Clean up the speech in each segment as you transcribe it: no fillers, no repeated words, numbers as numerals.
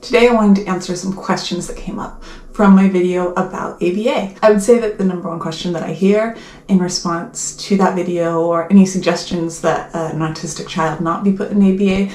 Today I wanted to answer some questions that came up from my video about ABA. I would say that the number one question that I hear in response to that video, or any suggestions that an autistic child not be put in ABA,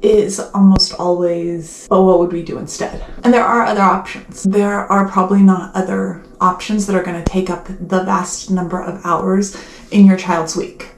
is almost always, well, what would we do instead? And there are other options. There are probably not other options that are going to take up the vast number of hours in your child's week.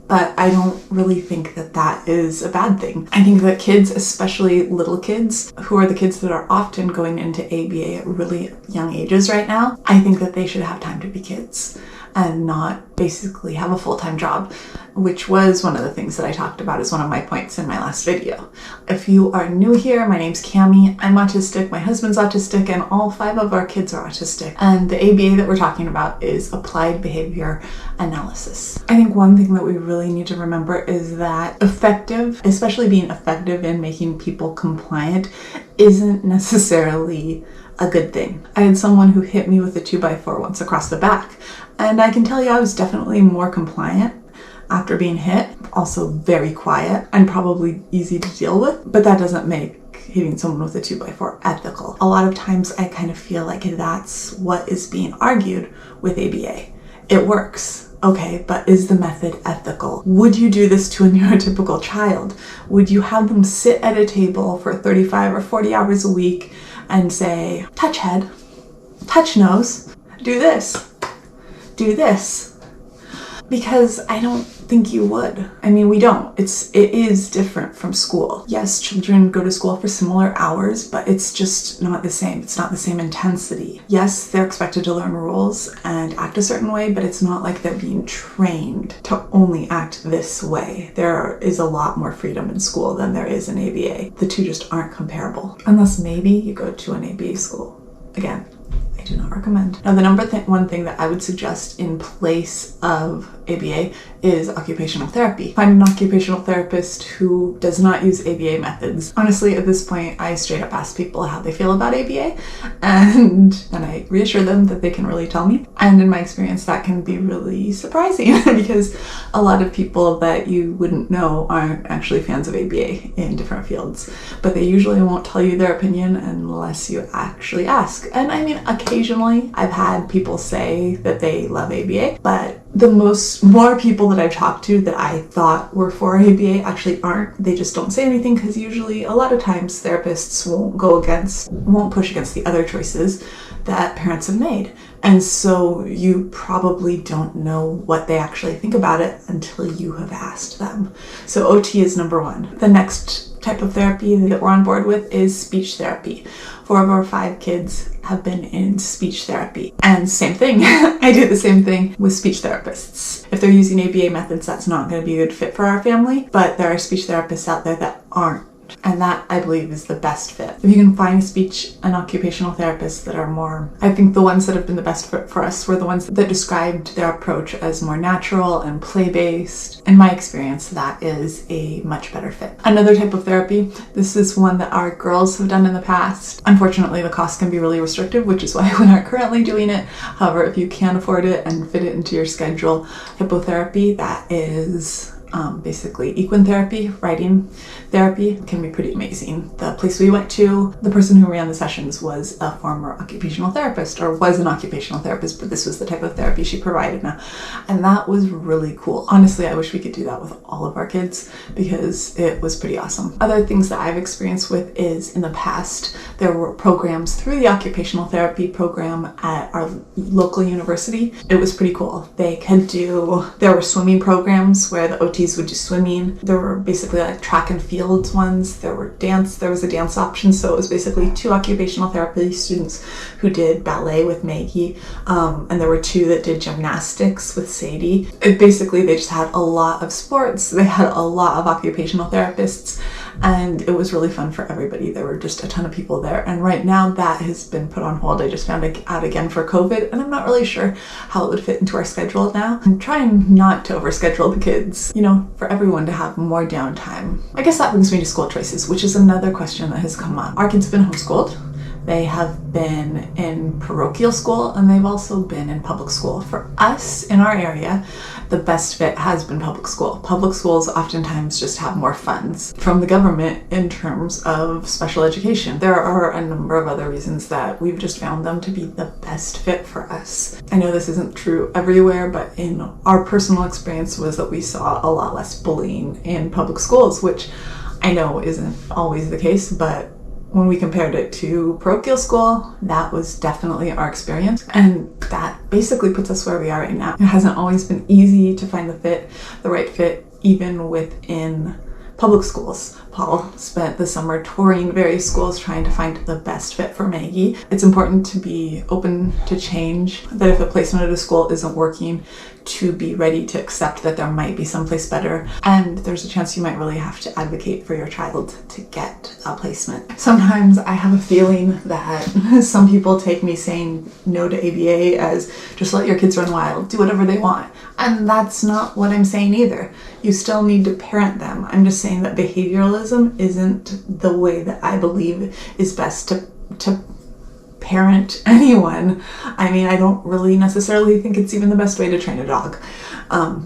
But I don't really think that that is a bad thing. I think that kids, especially little kids, who are the kids that are often going into ABA at really young ages right now, I think that they should have time to be kids and not basically have a full-time job, which was one of the things that I talked about as one of my points in my last video. If you are new here, my name's Cami. I'm autistic, my husband's autistic, and all 5 of our kids are autistic. And the ABA that we're talking about is applied behavior analysis. I think one thing that we really need to remember is that especially being effective in making people compliant, isn't necessarily a good thing. I had someone who hit me with a 2x4 once across the back, and I can tell you I was definitely more compliant after being hit, also very quiet and probably easy to deal with, but that doesn't make hitting someone with a 2x4 ethical. A lot of times I kind of feel like that's what is being argued with ABA. It works. Okay, but is the method ethical? Would you do this to a neurotypical child? Would you have them sit at a table for 35 or 40 hours a week and say, touch head, touch nose, do this, do this? Because I don't think you would. I mean, we don't. It is different from school. Yes, children go to school for similar hours, but it's just not the same. It's not the same intensity. Yes, they're expected to learn rules and act a certain way, but it's not like they're being trained to only act this way. There is a lot more freedom in school than there is in ABA. The two just aren't comparable. Unless maybe you go to an ABA school. Again, I do not recommend. Now, the number one thing that I would suggest in place of ABA is occupational therapy. Find an occupational therapist who does not use ABA methods. Honestly, at this point, I straight up ask people how they feel about ABA, and then I reassure them that they can really tell me. And in my experience, that can be really surprising because a lot of people that you wouldn't know aren't actually fans of ABA in different fields, but they usually won't tell you their opinion unless you actually ask. And I mean, occasionally I've had people say that they love ABA, but more people that I've talked to that I thought were for ABA actually aren't. They just don't say anything because usually a lot of times therapists won't push against the other choices that parents have made. And so you probably don't know what they actually think about it until you have asked them. So OT is number 1. The next type of therapy that we're on board with is speech therapy. 4 of our 5 kids have been in speech therapy. And same thing, I do the same thing with speech therapists. If they're using ABA methods, that's not going to be a good fit for our family, but there are speech therapists out there that aren't. And that, I believe, is the best fit. If you can find speech and occupational therapists that are more, I think the ones that have been the best fit for us were the ones that described their approach as more natural and play-based. In my experience, that is a much better fit. Another type of therapy, this is one that our girls have done in the past. Unfortunately, the cost can be really restrictive, which is why we aren't currently doing it. However, if you can afford it and fit it into your schedule, hippotherapy, that is basically equine therapy, writing therapy, can be pretty amazing. The place we went to, the person who ran the sessions was a former occupational therapist, or was an occupational therapist, but this was the type of therapy she provided now. And that was really cool. Honestly, I wish we could do that with all of our kids because it was pretty awesome. Other things that I've experienced with is in the past, there were programs through the occupational therapy program at our local university. It was pretty cool. There were swimming programs where the OT would do swimming. There were basically like track and field ones. There was a dance option. So it was basically 2 occupational therapy students who did ballet with Maggie. And there were 2 that did gymnastics with Sadie. Basically, they just had a lot of sports. They had a lot of occupational therapists, and it was really fun for everybody. There were just a ton of people there. And right now that has been put on hold. I just found it out again for COVID, and I'm not really sure how it would fit into our schedule now. I'm trying not to overschedule the kids, for everyone to have more downtime. I guess that brings me to school choices, which is another question that has come up. Our kids have been homeschooled. They have been in parochial school, and they've also been in public school. For us in our area, the best fit has been public school. Public schools oftentimes just have more funds from the government in terms of special education. There are a number of other reasons that we've just found them to be the best fit for us. I know this isn't true everywhere, but in our personal experience was that we saw a lot less bullying in public schools, which I know isn't always the case, but when we compared it to parochial school, that was definitely our experience. And that basically puts us where we are right now. It hasn't always been easy to find the right fit, even within public schools. Paul spent the summer touring various schools trying to find the best fit for Maggie. It's important to be open to change, that if a placement at a school isn't working, to be ready to accept that there might be someplace better, and there's a chance you might really have to advocate for your child to get a placement. Sometimes I have a feeling that some people take me saying no to ABA as just let your kids run wild, do whatever they want. And that's not what I'm saying either. You still need to parent them. I'm just saying that behavioralism isn't the way that I believe is best to parent anyone. I mean, I don't really necessarily think it's even the best way to train a dog,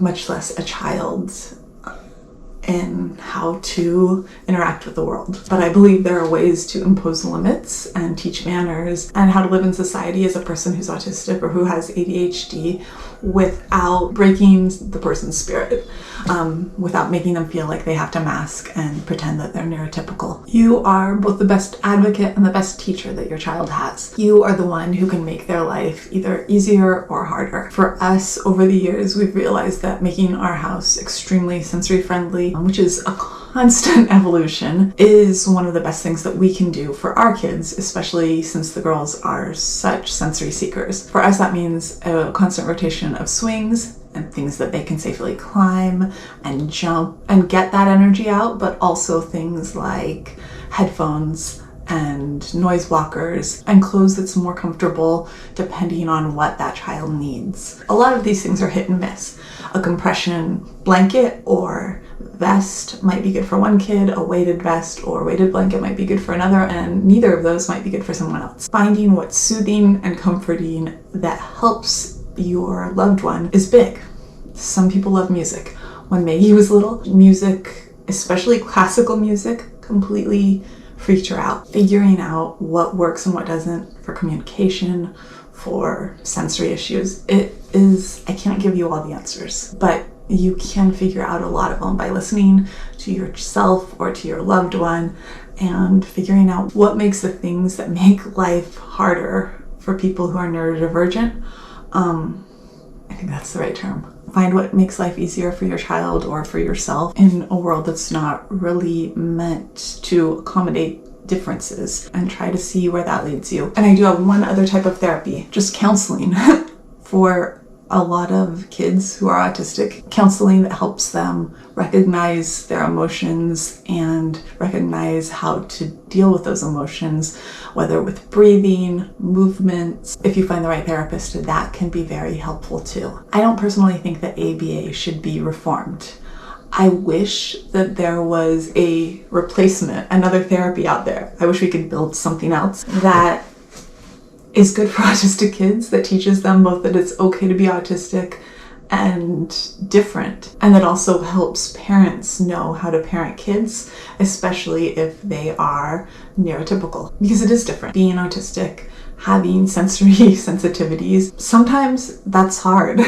much less a child, in how to interact with the world. But I believe there are ways to impose limits and teach manners and how to live in society as a person who's autistic or who has ADHD without breaking the person's spirit, without making them feel like they have to mask and pretend that they're neurotypical. You are both the best advocate and the best teacher that your child has. You are the one who can make their life either easier or harder. For us, over the years, we've realized that making our house extremely sensory friendly, which is a constant evolution, is one of the best things that we can do for our kids, especially since the girls are such sensory seekers. For us, that means a constant rotation of swings and things that they can safely climb and jump and get that energy out, but also things like headphones and noise blockers and clothes that's more comfortable depending on what that child needs. A lot of these things are hit and miss. A compression blanket or vest might be good for one kid, a weighted vest or weighted blanket might be good for another, and neither of those might be good for someone else. Finding what's soothing and comforting that helps your loved one is big. Some people love music. When Maggie was little, music, especially classical music, completely freaked her out. Figuring out what works and what doesn't for communication, for sensory issues, I can't give you all the answers, but you can figure out a lot of them by listening to yourself or to your loved one and figuring out what makes the things that make life harder for people who are neurodivergent. I think that's the right term. Find what makes life easier for your child or for yourself in a world that's not really meant to accommodate differences, and try to see where that leads you. And I do have one other type of therapy, just counseling for a lot of kids who are autistic. Counseling that helps them recognize their emotions and recognize how to deal with those emotions, whether with breathing, movements. If you find the right therapist, that can be very helpful too. I don't personally think that ABA should be reformed. I wish that there was a replacement, another therapy out there. I wish we could build something else that is good for autistic kids, that teaches them both that it's okay to be autistic and different, and that also helps parents know how to parent kids, especially if they are neurotypical, because it is different. Being autistic, having sensory sensitivities, sometimes that's hard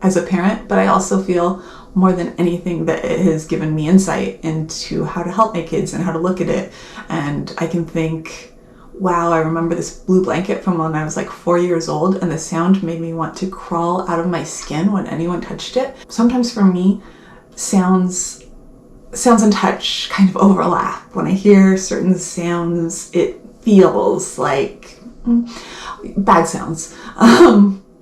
as a parent, but I also feel more than anything that it has given me insight into how to help my kids and how to look at it. And I can think, wow, I remember this blue blanket from when I was like 4 years old, and the sound made me want to crawl out of my skin when anyone touched it. Sometimes for me, sounds and touch kind of overlap. When I hear certain sounds, it feels like bad sounds.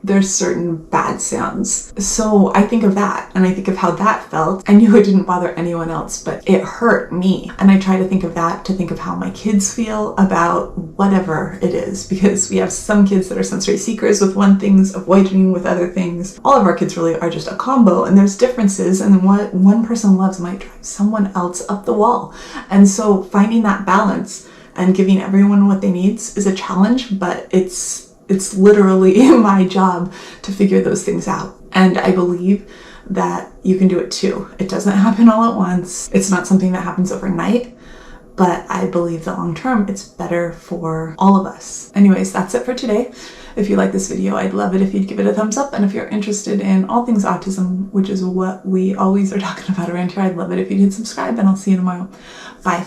There's certain bad sounds. So I think of that, and I think of how that felt. I knew it didn't bother anyone else, but it hurt me. And I try to think of that, to think of how my kids feel about whatever it is, because we have some kids that are sensory seekers with one things, avoiding with other things. All of our kids really are just a combo, and there's differences, and what one person loves might drive someone else up the wall. And so finding that balance and giving everyone what they need is a challenge, but it's literally my job to figure those things out. And I believe that you can do it too. It doesn't happen all at once. It's not something that happens overnight, but I believe that long term it's better for all of us. Anyways, that's it for today. If you like this video, I'd love it if you'd give it a thumbs up. And if you're interested in all things autism, which is what we always are talking about around here, I'd love it if you did subscribe, and I'll see you tomorrow. Bye.